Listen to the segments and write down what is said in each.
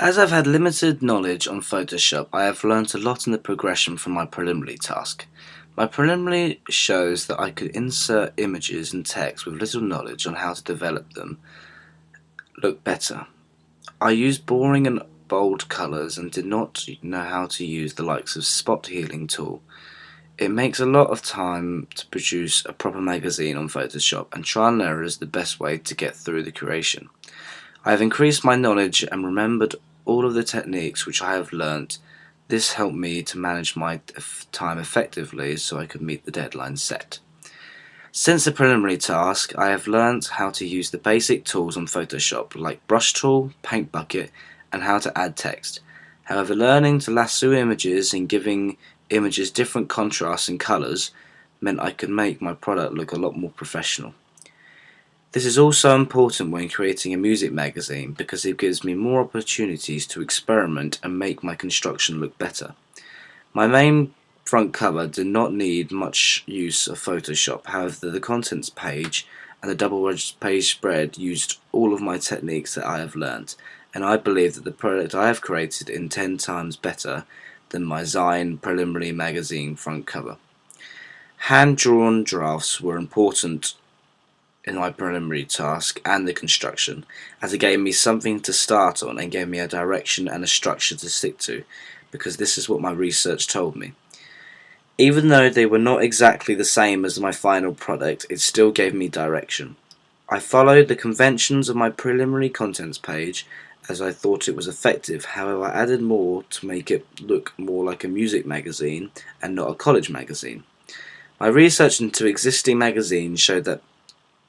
As I've had limited knowledge on Photoshop, I have learnt a lot in the progression from my preliminary task. My preliminary shows that I could insert images and text with little knowledge on how to develop them look better. I used boring and bold colours and did not know how to use the likes of spot healing tool. It makes a lot of time to produce a proper magazine on Photoshop, and trial and error is the best way to get through the creation. I have increased my knowledge and remembered all of the techniques which I have learnt. This helped me to manage my time effectively so I could meet the deadline set. Since the preliminary task, I have learnt how to use the basic tools on Photoshop like brush tool, paint bucket, and how to add text. However, learning to lasso images and giving images different contrasts and colours meant I could make my product look a lot more professional. This is also important when creating a music magazine because it gives me more opportunities to experiment and make my construction look better. My main front cover did not need much use of Photoshop, however the contents page and the double page spread used all of my techniques that I have learnt, and I believe that the product I have created is 10 times better than my Zine preliminary magazine front cover. Hand-drawn drafts were important in my preliminary task and the construction, as it gave me something to start on and gave me a direction and a structure to stick to, because this is what my research told me. Even though they were not exactly the same as my final product, it still gave me direction. I followed the conventions of my preliminary contents page as I thought it was effective, however I added more to make it look more like a music magazine and not a college magazine. My research into existing magazines showed that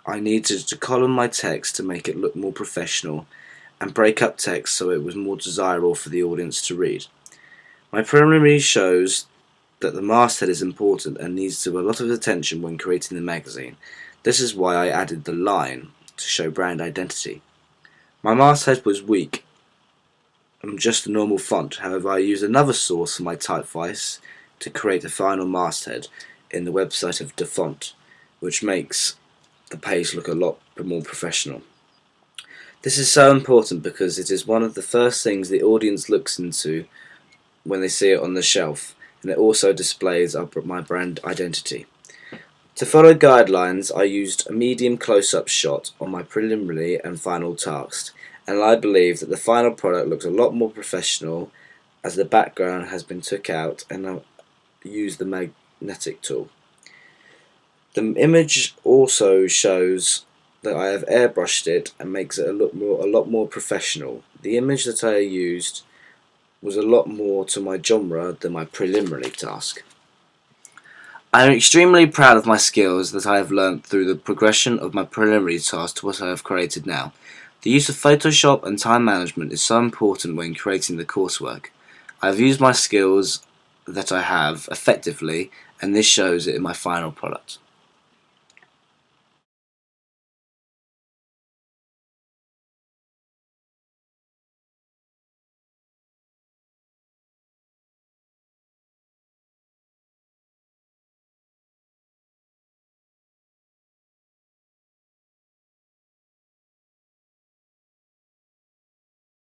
I needed to column my text to make it look more professional and break up text so it was more desirable for the audience to read. My preliminary shows that the masthead is important and needs to a lot of attention when creating the magazine. This is why I added the line to show brand identity. My masthead was weak and just a normal font, however I used another source for my typeface to create the final masthead in the website of DaFont, which makes the page look a lot more professional. This is so important because it is one of the first things the audience looks into when they see it on the shelf, and it also displays my brand identity. To follow guidelines, I used a medium close-up shot on my preliminary and final task, and I believe that the final product looks a lot more professional as the background has been took out and I used the magnetic tool. The image also shows that I have airbrushed it and makes it a lot more professional. The image that I used was a lot more to my genre than my preliminary task. I am extremely proud of my skills that I have learnt through the progression of my preliminary task to what I have created now. The use of Photoshop and time management is so important when creating the coursework. I have used my skills that I have effectively, and this shows it in my final product.